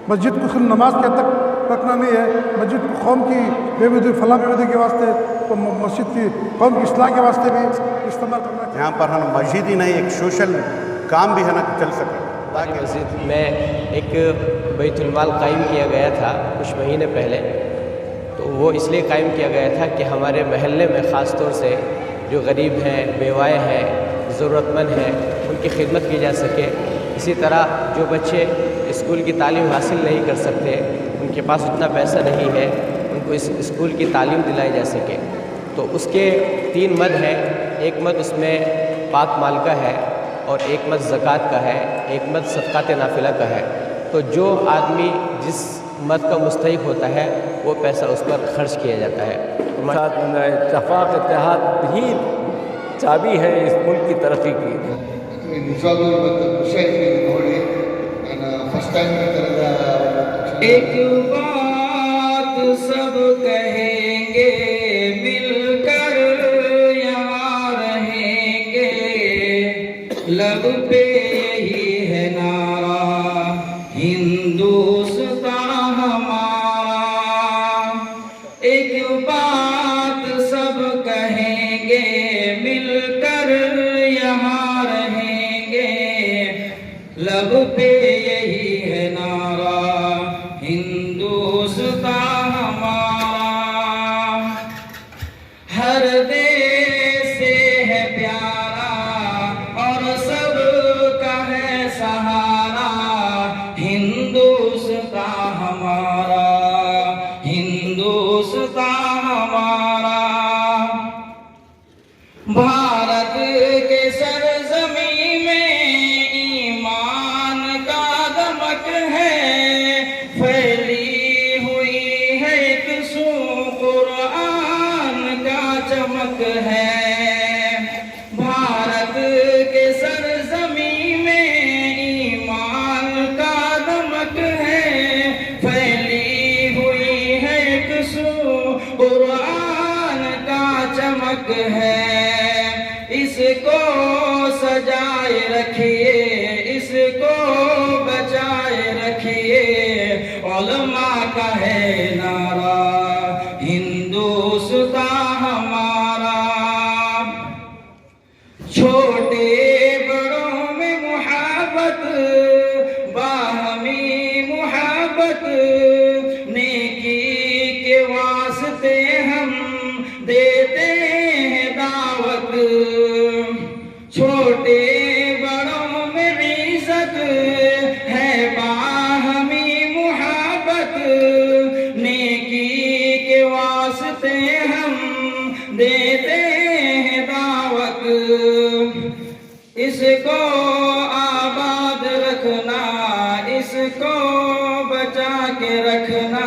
مسجد کو صرف نماز کے حد تک رکھنا نہیں ہے، مسجد کو قوم کی بے وجودی فلاح بے وجودی کے واسطے، تو مسجد کی قوم کی اصلاح کے واسطے بھی استعمال کرنا چاہیے۔ یہاں پر ہم مسجد ہی نہیں، ایک سوشل کام بھی ہے نا چل سکے۔ مسجد میں ایک بیت المال قائم کیا گیا تھا کچھ مہینے پہلے، تو وہ اس لیے قائم کیا گیا تھا کہ ہمارے محلے میں خاص طور سے جو غریب ہیں، بیوائے ہیں، ضرورت مند ہیں، ان کی خدمت کی جا سکے۔ اسی طرح جو بچے اسکول کی تعلیم حاصل نہیں کر سکتے، ان کے پاس اتنا پیسہ نہیں ہے، ان کو اس اسکول کی تعلیم دلائی جا سکے۔ تو اس کے 3 مد ہیں، ایک مد اس میں پاک مال کا ہے، اور ایک مد زکوٰۃ کا ہے، ایک مد صدقات نافلہ کا ہے۔ تو جو آدمی جس مد کا مستحق ہوتا ہے وہ پیسہ اس پر خرچ کیا جاتا ہے۔ اتفاق اتحاد ہی چابی ہے اس ملک کی ترقی کی۔ ನಿಜವಾಗ್ಲೂ ಇವತ್ತು ಖುಷಿ ಆಯ್ತು ಇದು ನೋಡಿ, ನಾನು ಫಸ್ಟ್ ಟೈಮ್ ಈ ಥರದ ایک بات سب کہیں گے مل کر یہاں رہیں گے، لب پہ یہی ہے نعرہ ہندوستان ہمارا۔ ایک بات سب کہیں گے مل کر یہاں رہیں گے، لب پہ یہی ہے نعرہ ہندوستان ہمارا۔ ہر دیش سے ہے پیارا اور سب کا ہے سہارا، ہندوستان ہمارا، ہندوستان ہمارا۔ بھارت کے سرزمین میں ایمان کا دمک ہے، پھیلی ہوئی ہے ایک سو قرآن کا چمک ہے۔ بھارت کے سرزمین میں ایمان کا دمک ہے، پھیلی ہوئی ہے ایک سو قرآن کا چمک ہے۔ اس کو سجائے رکھیے، اس کو بچائے رکھیے، علماء کا ہے نعرہ ہندوستان ہمارا۔ چھوٹے بڑوں میں محبت، باہمی محبت، نیکی کے واسطے ہم دیتے ہیں دعوت۔ چھوٹے بڑوں میں عزت ہے، باہمی محبت، نیکی کے واسطے ہم دیتے ہیں دعوت۔ اس کو آباد رکھنا، اس کو بچا کے رکھنا،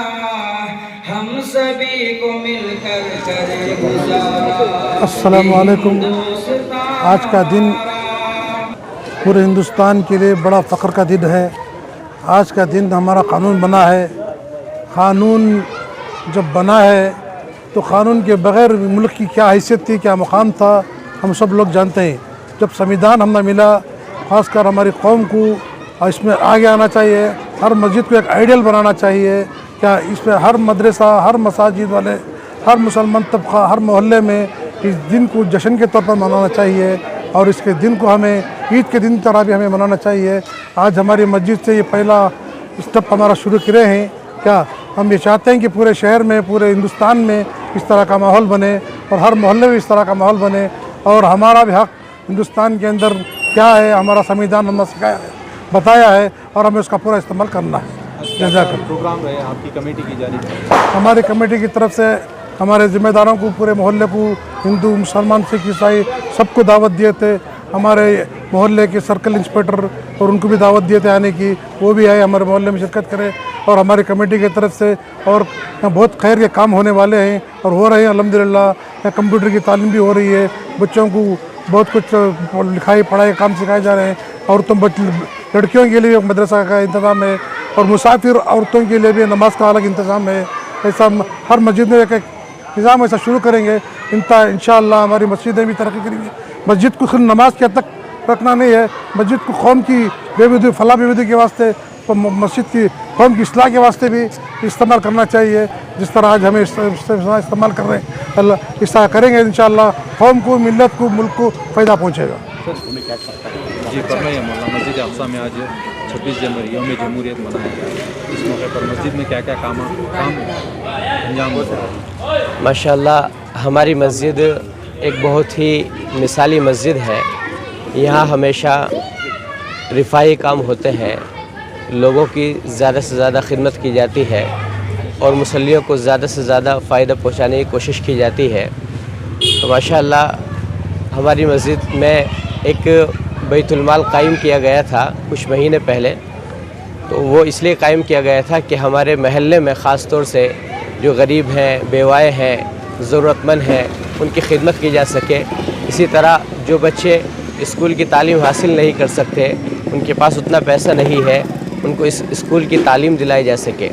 ہم سبھی کو مل کر کرے گزارا۔ السلام علیکم۔ آج کا دن پورے ہندوستان کے لیے بڑا فخر کا دن ہے۔ آج کا دن ہمارا قانون بنا ہے۔ قانون جب بنا ہے تو قانون کے بغیر ملک کی کیا حیثیت تھی، کیا مقام تھا، ہم سب لوگ جانتے ہیں۔ جب سمویدھان ہمیں ملا، خاص کر ہماری قوم کو اس میں آگے آنا چاہیے، ہر مسجد کو ایک آئیڈیل بنانا چاہیے، کیا اس میں ہر مدرسہ، ہر مساجد والے، ہر مسلمان طبقہ، ہر محلے میں اس دن کو جشن کے طور پر منانا چاہیے، اور اس کے دن کو ہمیں عید کے دن کی طرح بھی ہمیں منانا چاہیے۔ آج ہماری مسجد سے یہ پہلا اسٹیپ ہمارا شروع کرے ہیں۔ کیا ہم یہ چاہتے ہیں کہ پورے شہر میں، پورے ہندوستان میں اس طرح کا ماحول بنے، اور ہر محلے میں اس طرح کا ماحول بنے، اور ہمارا بھی حق ہندوستان کے اندر کیا ہے، ہمارا سمویدھان ہم نے سکھایا ہے، بتایا ہے، اور ہمیں اس کا پورا استعمال کرنا ہے۔ جزاک اللہ۔ پروگرام رہے آپ کی کمیٹی کی جانب سے؟ ہماری کمیٹی کی طرف سے ہمارے ذمہ داروں کو، پورے محلے کو، ہندو، مسلمان، سکھ، عیسائی، سب کو دعوت دیے تھے۔ ہمارے محلے کے سرکل انسپیکٹر اور ان کو بھی دعوت دیے تھے آنے کی، وہ بھی آئے ہمارے محلے میں شرکت کرے، اور ہماری کمیٹی کی طرف سے اور بہت خیر کے کام ہونے والے ہیں اور ہو رہے ہیں الحمدللہ۔ کمپیوٹر کی تعلیم بھی ہو رہی ہے، بچوں کو بہت کچھ لکھائی پڑھائی کام سکھائے جا رہے ہیں، عورتوں لڑکیوں کے لیے مدرسہ کا انتظام ہے، اور مسافر عورتوں کے لیے بھی نماز کا الگ انتظام ہے۔ ایسا ہر مسجد میں ایک نظام ایسا شروع کریں گے، انشاءاللہ ہماری مسجدیں بھی ترقی کریں گی۔ مسجد کو صرف نماز کے حد تک رکھنا نہیں ہے، مسجد کو قوم کی بے وجودی فلاح بے وجودی کے واسطے मस्जिद की कौम की इस्लाह के वास्ते भी इस्तेमाल करना चाहिए। जिस तरह आज हमें इस्तेमाल कर रहे हैं, अल्लाह इस तरह करेंगे इंशाअल्लाह कौम को, मिल्लत को, मुल्क को फ़ायदा पहुँचेगा। जी फरमाइए मौलाना, मस्जिद अक़सा में आज 26 जनवरी यौम जमहूरियत मनाया गया, इस मौके पर मस्जिद में क्या क्या काम अंजाम होता है? माशाअल्लाह हमारी मस्जिद एक बहुत ही मिसाली मस्जिद है। यहाँ हमेशा रिफाई काम होते हैं, लोगों की ज़्यादा से ज़्यादा खिदमत की जाती है और मुसल्लियों को ज़्यादा से ज़्यादा फ़ायदा पहुँचाने की कोशिश की जाती है। तो माशाअल्लाह हमारी मस्जिद में एक बैतुलमाल कायम किया गया था कुछ महीने पहले। तो वो इसलिए कायम किया गया था कि हमारे महल्ले में ख़ास तौर से जो गरीब हैं, बेवाए हैं, ज़रूरतमंद हैं, उनकी खिदमत की जा सके। इसी तरह जो बच्चे स्कूल की तालीम हासिल नहीं कर सकते, उनके पास उतना पैसा नहीं है, उनको इस स्कूल की तालीम दिलाई जा सके।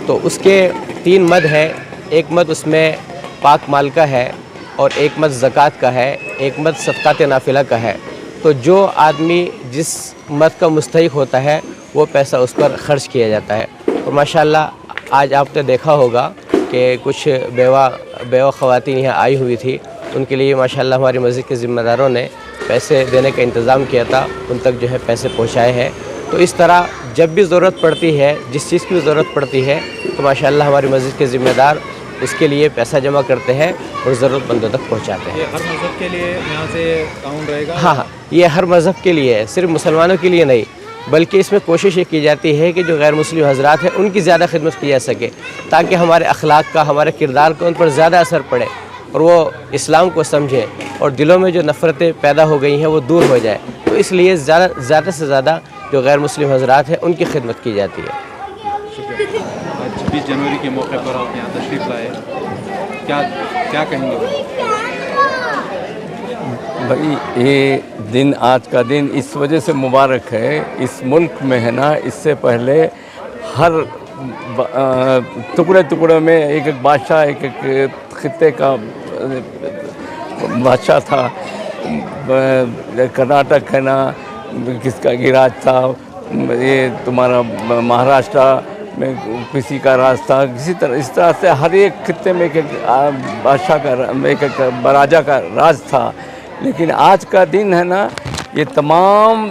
तो उसके 3 मद हैं। एक मद उसमें पाक माल का है और एक मद ज़कात का है, एक मद सदक़ात नाफिला का है। तो जो आदमी जिस मद का मुस्तहिक होता है वो पैसा उस पर ख़र्च किया जाता है। और माशाअल्लाह आज आपने देखा होगा कि कुछ बेवा ख़वातीन यहाँ आई हुई थी, उनके लिए माशाअल्लाह हमारी मस्जिद के ज़िम्मेदारों ने पैसे देने का इंतज़ाम किया था, उन तक जो है पैसे पहुँचाए हैं। तो इस तरह जब भी ज़रूरत पड़ती है, जिस चीज़ की भी ज़रूरत पड़ती है, तो माशाअल्लाह हमारी मस्जिद के ज़िम्मेदार उसके लिए पैसा जमा करते हैं और ज़रूरतमंदों तक पहुँचाते हैं। ये हर मज़हब के लिए यहाँ से ताउन रहेगा? हाँ, ये हर मज़हब के लिए है, सिर्फ मुसलमानों के लिए नहीं, बल्कि इसमें कोशिश ये की जाती है कि जो गैर मुस्लिम हज़रात हैं उनकी ज़्यादा खिदमत की जा सके, ताकि हमारे अखलाक का, हमारे किरदार का उन पर ज़्यादा असर पड़े और वो इस्लाम को समझें और दिलों में जो नफ़रतें पैदा हो गई हैं वो दूर हो जाए। तो इसलिए ज़्यादा से ज़्यादा जो गैर मुस्लिम हज़रात हैं उनकी खिदमत की जाती है। शुक्रिया। आज 26 जनवरी के मौके पर आप यहाँ तशरीफ़ लाए, क्या कहेंगे? भाई ये दिन, आज का दिन इस वजह से मुबारक है, इस मुल्क में है ना, इससे पहले हर टुकड़े टुकड़े में एक एक बादशाह, एक एक खित्ते का बादशाह था। कर्नाटक है ना, किसका की राज था, ये तुम्हारा महाराष्ट्र में किसी का राज था। इस तरह से हर एक खित्ते में एक एक बादशाह का, एक एक राजा का राज था। लेकिन आज का दिन है ना, ये तमाम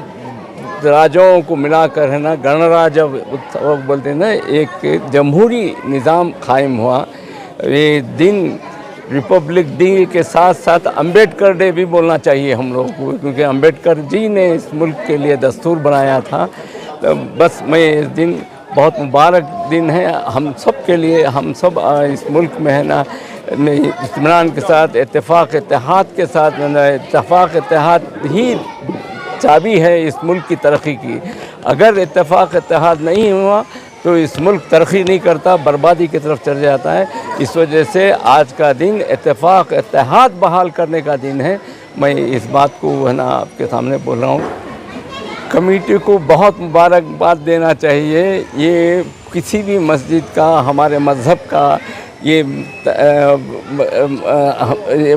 राजाओं को मिलाकर है ना, गणराज्य बोलते हैं ना, एक जमहूरी निज़ाम कायम हुआ। ये दिन रिपब्लिक डे के साथ साथ अम्बेडकर डे भी बोलना चाहिए हम लोगों को, क्योंकि अम्बेडकर जी ने इस मुल्क के लिए दस्तूर बनाया था। तो बस मैं इस दिन बहुत मुबारक दिन है हम सब के लिए। हम सब इस मुल्क में है ना, इत्मीनान के साथ, इत्तेफाक इत्तेहाद के साथ, इत्तेफाक इत्तेहाद ही चाबी है इस मुल्क की तरक्की की। अगर इत्तेफाक इत्तेहाद नहीं हुआ तो इस मुल्क तरक्की नहीं करता, बर्बादी की तरफ चल जाता है। इस वजह से आज का दिन इत्तेफाक इत्तेहाद बहाल करने का दिन है। मैं इस बात को है ना आपके सामने बोल रहा हूँ। कमेटी को बहुत मुबारकबाद देना चाहिए। ये किसी भी मस्जिद का, हमारे मज़हब का ये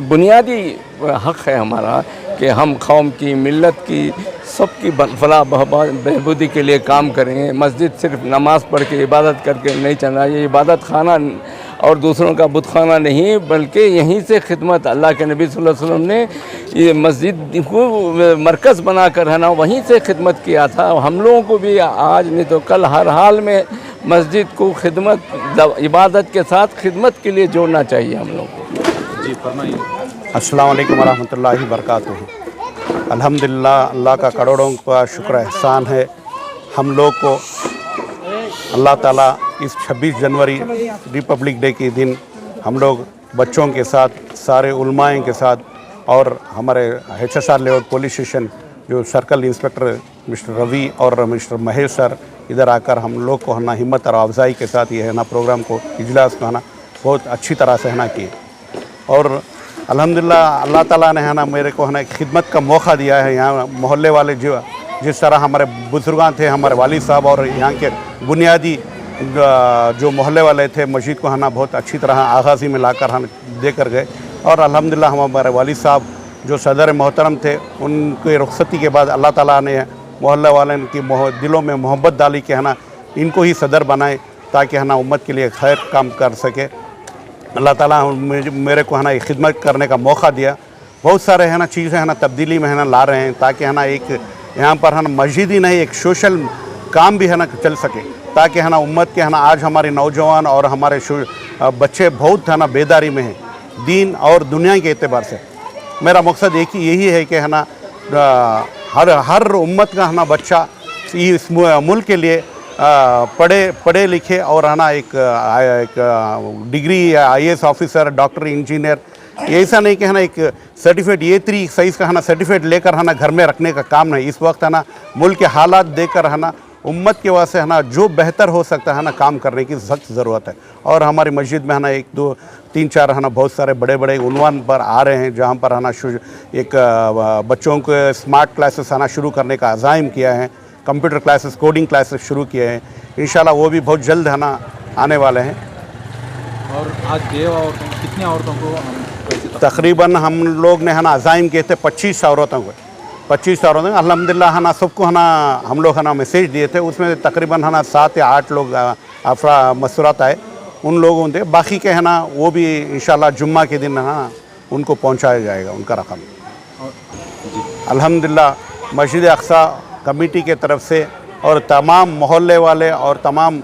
बुनियादी हक़ है हमारा कि हम कौम की, मिल्लत की, सबकी फलाह बहबूदी के लिए काम करेंगे। मस्जिद सिर्फ नमाज़ पढ़ के, इबादत करके नहीं चलना। ये इबादत खाना और दूसरों का बुत खाना नहीं, बल्कि यहीं से खिदमत, अल्लाह के नबी सल्लल्लाहु अलैहि वसल्लम ने ये मस्जिद को मरकज़ बनाकर है ना वहीं से खिदमत किया था। हम लोगों को भी आज नहीं तो कल हर हाल में मस्जिद को खिदमत, इबादत के साथ खिदमत के लिए जोड़ना चाहिए हम लोगों को। जी फरमाइए। अस्सलाम वालेकुम वरहमतुल्लाहि वबरकातुहू। अल्हम्दुलिल्लाह, अल्लाह का करोड़ों का शुक्र एहसान है हम लोग को। अल्लाह ताला इस 26 जनवरी रिपब्लिक डे के दिन हम लोग बच्चों के साथ, सारे उलमाए के साथ और हमारे HSR लेवल पुलिस स्टेशन जो सर्कल इंस्पेक्टर मिस्टर रवि और मिस्टर महेश सर इधर आकर हम लोग को है ना हिम्मत और अफजाई के साथ ये है ना प्रोग्राम को, इजलास को है ना बहुत अच्छी तरह से है ना किए। और अल्हम्दुलिल्लाह अल्लाह ताला ने है ना मेरे को है ना खिदमत का मौका दिया है। यहाँ मोहल्ले वाले जो जिस तरह हमारे बुजुर्गान थे, हमारे वालिद साहब और यहाँ के बुनियादी जो मोहल्ले वाले थे, मस्जिद को है ना बहुत अच्छी तरह आगाज़ी में लाकर हम दे कर गए। और अल्हम्दुलिल्लाह हमारे वालिद साहब जो सदर मोहतरम थे, उनकी रुखसती के बाद अल्लाह ताला ने मोहल्ले वाले की दिलों में मोहब्बत डाली कि है ना इनको ही सदर बनाए ताकि है ना उम्मत के लिए खैर काम कर सके। अल्लाह ताला मेरे को है ना खिदमत करने का मौका दिया। बहुत सारे है ना चीज़ें है ना तब्दीली में है ना ला रहे हैं ताकि है ना एक यहाँ पर है ना मस्जिद ही नहीं एक सोशल काम भी है ना चल सके, ताकि है ना उम्मत के है ना आज हमारे नौजवान और हमारे बच्चे बहुत है ना बेदारी में हैं दीन और दुनिया के एतबार से। मेरा मकसद एक ही यही है कि है ना हर उम्मत का है ना बच्चा इस मुल्क के लिए पढ़े लिखे और है ना एक degree IAS officer, doctor, engineer, ऐसा नहीं कि है ना एक सर्टिफिकेट A3 साइज़ का है ना सर्टिफिकेट लेकर है ना घर में रखने का काम नहीं। इस वक्त है ना मुल्क के हालात देखकर है ना उम्मत के वास्ते है ना जो बेहतर हो सकता है ना काम करने की सख्त ज़रूरत है। और हमारी मस्जिद में है ना 1, 2, 3, 4 है ना बहुत सारे बड़े बड़े उन्वान पर आ रहे हैं जहाँ पर है ना एक बच्चों को स्मार्ट क्लासेस है ना शुरू करने का अज़ाइम किया है, कंप्यूटर क्लासेस, कोडिंग क्लासेस शुरू किए हैं। इंशाल्लाह वो भी बहुत जल्द है ना आने वाले हैं। और आज कितने औरतों को तकरीबन हम लोग ने है ना अज़ाइम किए थे 25 औरतों को, 25 औरतों। अल्हम्दुलिल्लाह है ना सबको है ना हम लोग है ना मैसेज दिए थे, उसमें तकरीबन है ना 7 या 8 लोग अफरा मसूरत आए, उन लोगों ने बाकी के है ना वो भी इंशाल्लाह जुम्मा के दिन है ना उनको पहुंचाया जाएगा उनका रकम। अल्हम्दुलिल्लाह मस्जिद अक्सा कमेटी के तरफ से और तमाम मोहल्ले वाले और तमाम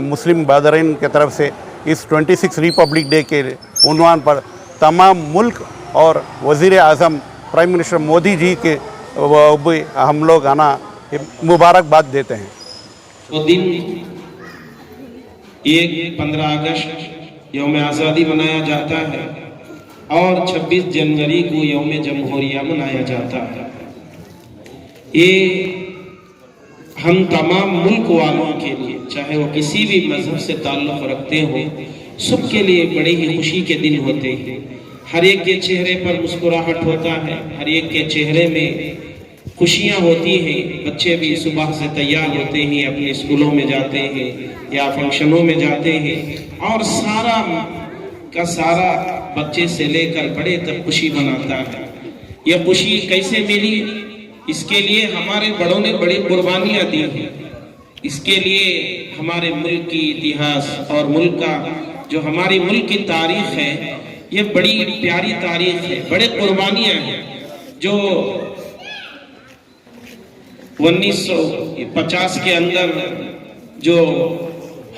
मुस्लिम बरदरीन के तरफ से इस 26 रिपब्लिक डे के उन्वान पर तमाम मुल्क और वज़ीर आज़म प्राइम मिनिस्टर मोदी जी के भी हम लोग है ना मुबारकबाद देते हैं। वो दिन 15 अगस्त यौम आज़ादी मनाया जाता है और 26 जनवरी को यौम जमहूरिया मनाया जाता है। ये हम तमाम मुल्क वालों के लिए, चाहे वो किसी भी मजहब से ताल्लुक़ रखते हो, सबके लिए बड़े ही खुशी के दिन होते हैं। हर एक के चेहरे पर मुस्कुराहट होता है, हर एक के चेहरे में खुशियाँ होती हैं। बच्चे भी सुबह से तैयार होते हैं, अपने स्कूलों में जाते हैं या फंक्शनों में जाते हैं और सारा का सारा बच्चे से लेकर बड़े तक खुशी मनाता है। यह खुशी कैसे मिली? इसके लिए हमारे बड़ों ने बड़ी कुर्बानियाँ दी हैं। इसके लिए हमारे मुल्क की इतिहास और मुल्क का जो हमारी मुल्क की तारीख है, ये बड़ी प्यारी तारीख है, बड़े कुर्बानियाँ हैं। जो 1950 के अंदर जो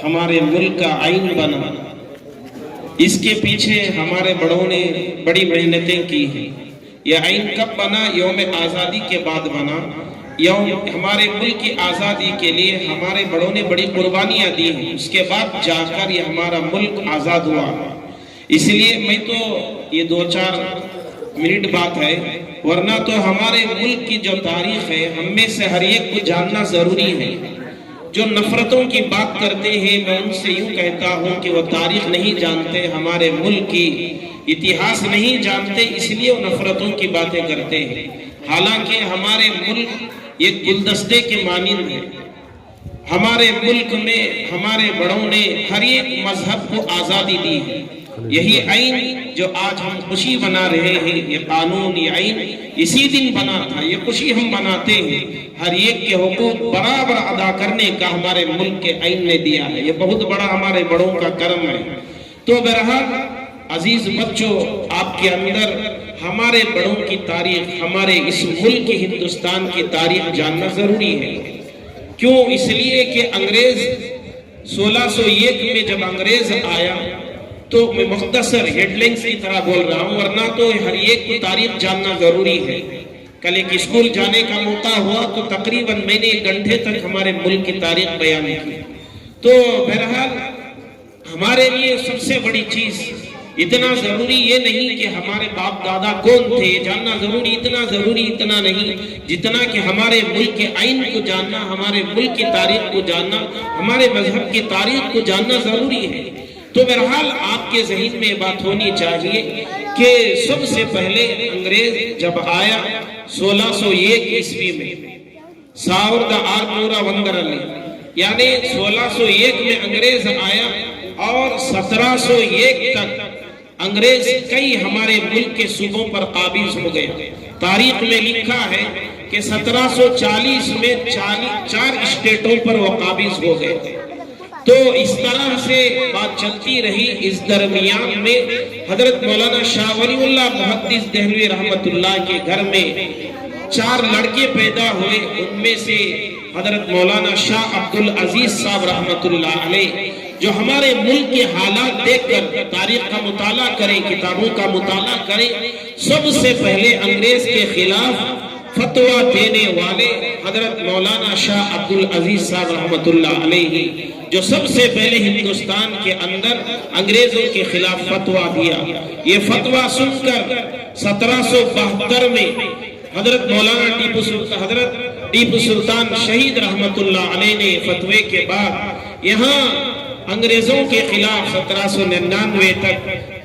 हमारे मुल्क का आइन बना, इसके पीछे हमारे बड़ों ने बड़ी मेहनतें की हैं। यह आइन कब बना? यौम आज़ादी के बाद बना। हमारे मुल्क की आज़ादी के लिए हमारे बड़ों ने बड़ी कुर्बानियाँ दी हैं, उसके बाद जाकर ये हमारा मुल्क आज़ाद हुआ। इसलिए मैं तो ये 2-4 मिनट बात है, वरना तो हमारे मुल्क की जो तारीख है हम में से हर एक को जानना ज़रूरी है। जो नफ़रतों की बात करते हैं, मैं उनसे यूँ कहता हूँ कि वो तारीख नहीं जानते, हमारे मुल्क की इतिहास नहीं जानते, इसलिए वो नफ़रतों की बातें करते हैं। हालांकि हमारे मुल्क एक गुलदस्ते के मानिंद है। हमारे मुल्क में हमारे बड़ों ने हर एक मजहब को आज़ादी दी है। यही आइन जो आज हम खुशी बना रहे हैं, ये कानून, ये आइन इसी दिन बना था। ये खुशी हम मनाते हैं, हर एक के हुकूक बराबर अदा करने का हमारे मुल्क के आइन ने दिया है। ये बहुत बड़ा हमारे बड़ों का करम है। तो बहरहाल अजीज बच्चों, आपके अंदर हमारे बड़ों की तारीख, हमारे इस मुल्क की हिंदुस्तान की तारीख जानना जरूरी है। क्यों? इसलिए कि अंग्रेज 1601 में जब अंग्रेज आया, तो मैं मुख्तसर हेडलाइंस की तरह बोल रहा हूँ, वरना तो हर एक की तारीख जानना जरूरी है। कल एक स्कूल जाने का मौका हुआ तो तकरीबन मैंने 1 घंटे तक हमारे मुल्क की तारीख बयान की। तो बहरहाल हमारे लिए सबसे बड़ी चीज, इतना जरूरी ये नहीं कि हमारे बाप दादा कौन थे जानना जरूरी, इतना जरूरी इतना नहीं जितना कि हमारे मुल्क के आइन को जानना, हमारे मुल्क की तारीख को जानना, हमारे मजहब की तारीख को जानना जरूरी है। तो बहरहाल आपके ज़हन में बात होनी चाहिए कि सबसे पहले अंग्रेज जब आया 1601 ईस्वी में, 1601 यानी 1601 में अंग्रेज आया और 1701 तक अंग्रेज कई हमारे मुल्क के सूबों पर काबिज हो गए। तारीख में लिखा है कि 1740 में 4 स्टेटों पर वो काबिज हो गए। तो इस तरह से बात चलती रही। इस दरमियान में हजरत मौलाना शाह वलीउल्लाह मुहद्दिस देहलवी रहमतुल्लाह के घर में 4 लड़के पैदा हुए। उनमें से हजरत मौलाना शाह अब्दुल अजीज साहब रहमतुल्लाह अलैह, जो हमारे मुल्क के हालात देखकर तारीख का मुताला करें, किताबों का मुताला करें, सबसे पहले अंग्रेज के खिलाफ फतवा देने वाले हजरत मौलाना शाह अब्दुल अजीज साहब रहमतुल्लाह अलैह, जो सबसे पहले हिंदुस्तान के अंदर अंग्रेजों के खिलाफ फतवा दिया। ये फतवा सुनकर 1772 में हजरत मौलाना टीपू सुल्तान शहीद रहमतुल्लाह अलैह ने फतवे के बाद यहाँ अंग्रेजों के खिलाफ 1799 तक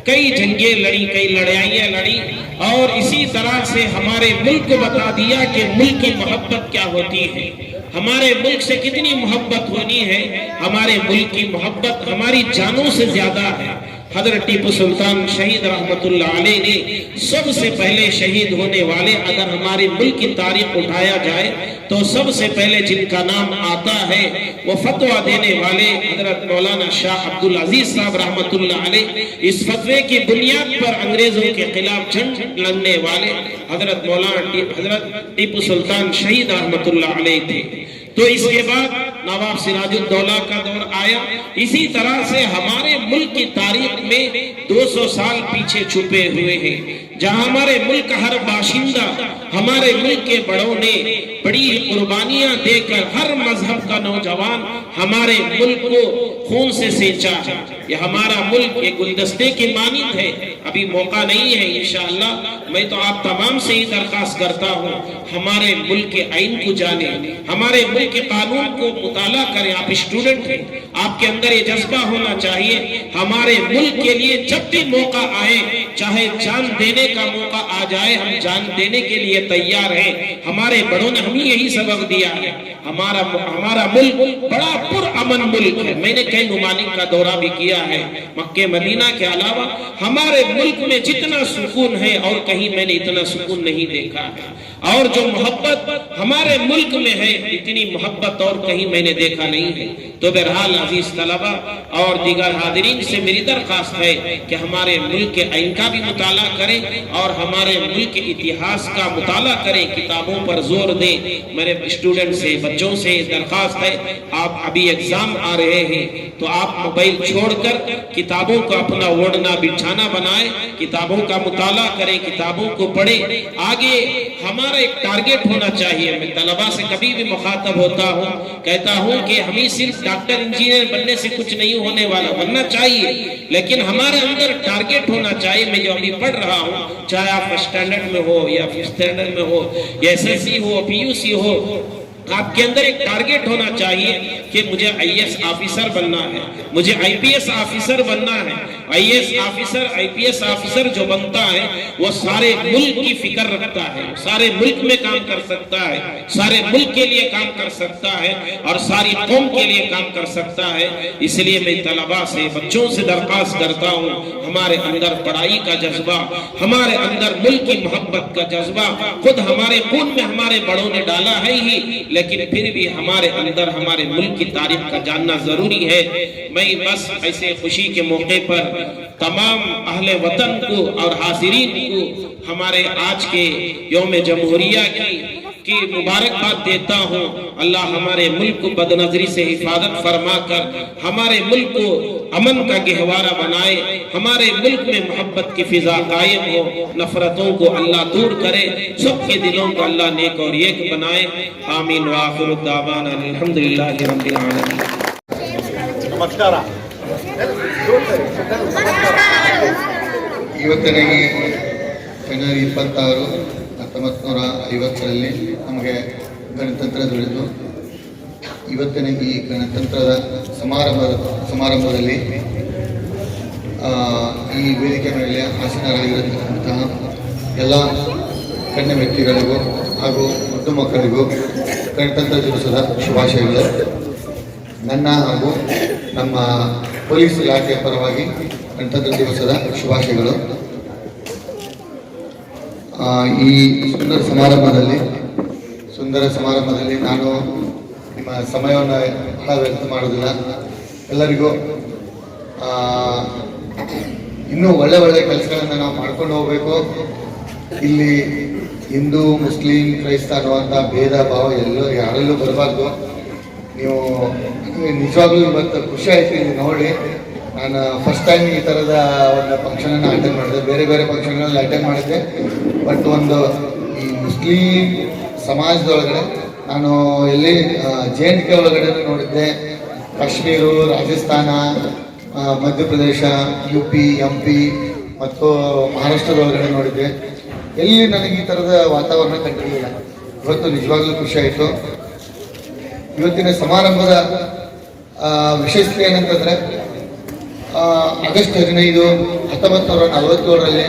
कई जंगें लड़ी, कई लड़ाइयाँ लड़ी, और इसी तरह से हमारे मुल्क को बता दिया कि मुल्क की मोहब्बत क्या होती है, हमारे मुल्क से कितनी मोहब्बत होनी है। हमारे मुल्क की मोहब्बत हमारी जानों से ज्यादा है। हजरत टीपू सुल्तान शहीद रहमतुल्लाह अलैह ने सबसे पहले शहीद होने वाले, अगर हमारे मुल्क की तारीख उठाया जाए तो सबसे पहले जिनका नाम आता है वो फतवा देने वाले हजरत मौलाना शाह अब्दुल अजीज साहब रहमतुल्लाह अलैह। इस फतवे की बुनियाद पर अंग्रेजों के खिलाफ जंग लड़ने वाले हजरत टीपू सुल्तान शहीद रहमतुल्लाह अलैह थे। तो इसके बाद नवाब सिराजुद्दौला का दौर आया। इसी तरह से हमारे मुल्क की तारीख में 200 साल पीछे छुपे हुए हैं, जहां हमारे मुल्क का हर बाशिंदा, हमारे मुल्क के बड़ों ने बड़ी कुर्बानियां देकर, हर मजहब का नौजवान हमारे मुल्क को खून से सेंचा है। ये हमारा मुल्क एक गुलदस्ते की मानिंद है। अभी मौका नहीं है, इंशाअल्लाह मैं तो आप तमाम से ही दरखास्त करता हूँ, हमारे मुल्क के आइन को जाने, हमारे मुल्क के कानून को मुताला करें। आप स्टूडेंट हैं, आपके अंदर ये जज्बा होना चाहिए, हमारे मुल्क के लिए जब भी मौका आए, चाहे जान देने का मौका आ जाए, हम जान देने के लिए तैयार हैं। हमारे बड़ों ने हमें यही सबक दिया है। हमारा मुल्क बड़ा पुरअमन मुल्क है। मैंने कई मुमालिक का दौरा भी किया है, मक्के मदीना के अलावा हमारे मुल्क में जितना सुकून है और कहीं मैंने इतना सुकून नहीं देखा है। और जो मोहब्बत हमारे मुल्क में है, इतनी मोहब्बत और कहीं मैंने देखा नहीं है। तो बहरहाल अजीज तलबा और दीगर हाज़रीन से मेरी दरख्वास्त है कि हमारे मुल्क के आइन का भी मुताला करें और हमारे मुल्क के इतिहास का मुताला करें, किताबों पर जोर दें। मेरे स्टूडेंट से, बच्चों से दरख्वास्त है, आप अभी एग्जाम आ रहे हैं तो आप मोबाइल छोड़कर किताबों का अपना ओढ़ना बिछाना बनाए, किताबों का मुताला करें, किताबों को पढ़ें। आगे हमारा एक टारगेट होना चाहिए। मैं तलबा से कभी भी मुखातब होता हूँ, कहता हूँ कि हमें सिर्फ डॉक्टर इंजीनियर बनने से कुछ नहीं होने वाला, बनना चाहिए, लेकिन हमारे अंदर टारगेट होना चाहिए। मैं जो अभी पढ़ रहा हूँ, चाहे आप फर्स्ट स्टैंडर्ड में हो या फिफ्थ स्टैंडर्ड में हो या एसएससी हो, पीयूसी हो, आपके अंदर एक टारगेट होना चाहिए कि मुझे आईएएस ऑफिसर बनना है, मुझे आईपीएस ऑफिसर बनना है। आईएएस ऑफिसर, आईपीएस ऑफिसर जो बनता है वो सारे मुल्क की फिक्र रखता है, सारे मुल्क में काम कर सकता है, सारे मुल्क के लिए काम कर सकता है और सारी कौम के लिए काम कर सकता है। इसलिए मैं तलबा से, बच्चों से दरख्वास्त करता हूँ, हमारे अंदर पढ़ाई का जज्बा, हमारे अंदर मुल्क की मोहब्बत का जज्बा खुद हमारे खून में हमारे बड़ों ने डाला है ही, लेकिन फिर भी हमारे अंदर हमारे मुल्क की तारीख का जानना जरूरी है। मैं बस ऐसे खुशी के मौके पर तमाम अहले वतन को और हाजिरीन को हमारे आज के यौम जमहूरिया की मुबारकबाद देता हूँ। अल्लाह हमारे मुल्क को बदनजरी से हिफाजत फरमा कर हमारे मुल्क को अमन का गहवारा बनाए, हमारे मुल्क में मोहब्बत की फिजा कायम हो, नफरतों को अल्लाह दूर करे, सबके दिलों को अल्लाह नेक और एक बनाए। आमीन व आखिरु दावाना अल्हम्दुलिल्लाहि रब्बिल आलमीन। नमस्कार। ಇವತ್ತಿನ ಜನವರಿ 26, 1950ರಲ್ಲಿ ನಮಗೆ ಗಣತಂತ್ರ ದೊರೆತು, ಇವತ್ತಿನ ಈ ಗಣತಂತ್ರದ ಸಮಾರಂಭದಲ್ಲಿ ಈ ವೇದಿಕೆ ಮೇಲೆ ಆಸೀನರಾಗಿರತಕ್ಕಂತಹ ಎಲ್ಲ ಗಣ್ಯ ವ್ಯಕ್ತಿಗಳಿಗೂ ಹಾಗೂ ಮುದ್ದು ಮಕ್ಕಳಿಗೂ ಗಣತಂತ್ರ ದಿವಸದ ಶುಭಾಶಯಗಳು. ನನ್ನ ಹಾಗೂ ನಮ್ಮ ಪೊಲೀಸ್ ಇಲಾಖೆಯ ಪರವಾಗಿ ಗಣತಂತ್ರ ದಿವಸದ ಶುಭಾಶಯಗಳು. ಈ ಸುಂದರ ಸಮಾರಂಭದಲ್ಲಿ ನಾನು ನಿಮ್ಮ ಸಮಯವನ್ನು ಬಹಳ ವ್ಯರ್ಥ ಮಾಡೋದಿಲ್ಲ. ಎಲ್ಲರಿಗೂ ಇನ್ನೂ ಒಳ್ಳೆ ಕೆಲಸಗಳನ್ನು ನಾವು ಮಾಡ್ಕೊಂಡು ಹೋಗಬೇಕು. ಇಲ್ಲಿ ಹಿಂದೂ ಮುಸ್ಲಿಂ ಕ್ರೈಸ್ತ ಅನ್ನುವಂಥ ಭೇದ ಭಾವ ಯಾರಲ್ಲೂ ಬರಬಾರ್ದು. ನೀವು ನಿಜವಾಗ್ಲೂ ಇವತ್ತು ಖುಷಿ ಆಯ್ತು ಇಲ್ಲಿ ನೋಡಿ. ನಾನು ಫಸ್ಟ್ ಟೈಮ್ ಈ ಥರದ ಒಂದು ಫಂಕ್ಷನನ್ನು ಅಟೆಂಡ್ ಮಾಡಿದೆ. ಬೇರೆ ಫಂಕ್ಷನ್ಗಳಲ್ಲಿ ಅಟೆಂಡ್ ಮಾಡಿದ್ದೆ. ಬಟ್ ಒಂದು ಈ ಮುಸ್ಲಿಂ ಸಮಾಜದೊಳಗಡೆ ನಾನು ಎಲ್ಲಿ JNK ಒಳಗಡೆ ನೋಡಿದ್ದೆ. ಕಾಶ್ಮೀರ, ರಾಜಸ್ಥಾನ, ಮಧ್ಯಪ್ರದೇಶ, UP, MP ಮತ್ತು ಮಹಾರಾಷ್ಟ್ರದೊಳಗಡೆ ನೋಡಿದ್ದೆ. ಎಲ್ಲಿ ನನಗೆ ಈ ಥರದ ವಾತಾವರಣ ಕಂಡಿರಲಿಲ್ಲ. ಇವತ್ತು ನಿಜವಾಗ್ಲೂ ಖುಷಿ ಆಯಿತು. ಇವತ್ತಿನ ಸಮಾರಂಭದ ವಿಶೇಷತೆ ಏನಂತಂದರೆ ಆಗಸ್ಟ್ 15, 1947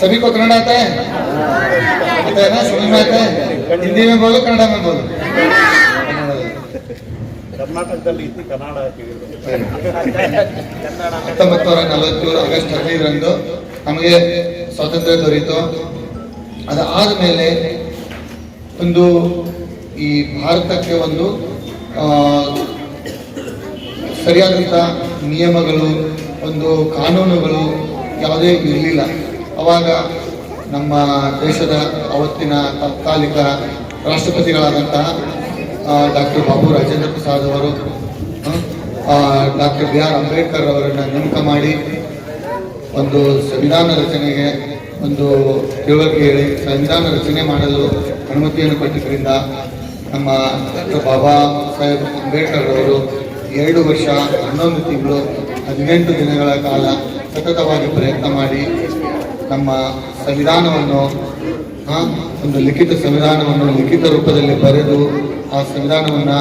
सभी को कन्नड़ आता है ना? समझ में आता है? हिंदी में बोलो, कन्नड़ में बोलो. ಕರ್ನಾಟಕದಲ್ಲಿ ಇತ್ತು ಕನ್ನಡ 1947 ಆಗಸ್ಟ್ 15 ನಮಗೆ ಸ್ವಾತಂತ್ರ್ಯ ದೊರೆಯಿತು. ಅದಾದ ಮೇಲೆ ಒಂದು ಈ ಭಾರತಕ್ಕೆ ಒಂದು ಸರಿಯಾದಂಥ ನಿಯಮಗಳು, ಒಂದು ಕಾನೂನುಗಳು ಯಾವುದೇ ಇರಲಿಲ್ಲ. ಅವಾಗ ನಮ್ಮ ದೇಶದ ಅವತ್ತಿನ ತಾತ್ಕಾಲಿಕ ರಾಷ್ಟ್ರಪತಿಗಳಾದಂತಹ ಡಾಕ್ಟರ್ ಬಾಬು ರಾಜೇಂದ್ರ ಪ್ರಸಾದ್ ಅವರು ಡಾಕ್ಟರ್ BR ಅಂಬೇಡ್ಕರ್ ಅವರನ್ನು ನೇಮಕ ಮಾಡಿ ಒಂದು ಸಂವಿಧಾನ ರಚನೆಗೆ ಒಂದು ತಿಳುವಳಿಕೆ ಹೇಳಿ ಸಂವಿಧಾನ ರಚನೆ ಮಾಡಲು ಅನುಮತಿಯನ್ನು ಕೊಟ್ಟಿದ್ದರಿಂದ ನಮ್ಮ ಡಾಕ್ಟರ್ ಬಾಬಾ ಸಾಹೇಬ್ ಅಂಬೇಡ್ಕರ್ ಅವರು 2 ವರ್ಷ 11 ತಿಂಗಳು 18 ದಿನಗಳ ಕಾಲ ಸತತವಾಗಿ ಪ್ರಯತ್ನ ಮಾಡಿ ನಮ್ಮ ಸಂವಿಧಾನವನ್ನು ಒಂದು ಲಿಖಿತ ಸಂವಿಧಾನವನ್ನು ಲಿಖಿತ ರೂಪದಲ್ಲಿ ಬರೆದು ಆ ಸಂವಿಧಾನವನ್ನು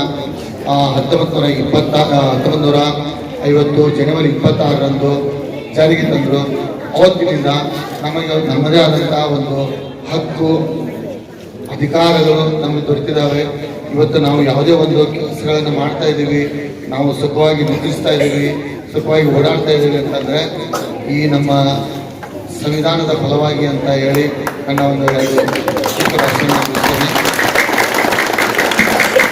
1950 ಜನವರಿ 26 ಜಾರಿಗೆ ತಂದರು. ಅವತ್ತಿನಿಂದ ನಮಗೆ ನಮ್ಮದೇ ಆದಂತಹ ಒಂದು ಹಕ್ಕು ಅಧಿಕಾರಗಳು ನಮಗೆ ದೊರೆತಿದ್ದಾವೆ. ಇವತ್ತು ನಾವು ಯಾವುದೇ ಒಂದು ಕೆಲಸಗಳನ್ನು ಮಾಡ್ತಾ ಇದ್ದೀವಿ, ನಾವು ಸುಖವಾಗಿ ನಿದ್ರಿಸ್ತಾ ಇದ್ದೀವಿ, ಸುಖವಾಗಿ ಓಡಾಡ್ತಾ ಇದ್ದೀವಿ ಅಂತಂದರೆ ಈ ನಮ್ಮ ಸಂವಿಧಾನದ ಫಲವಾಗಿ ಅಂತ ಹೇಳಿ ನನ್ನ ಒಂದು 2 ಭಾಷಣ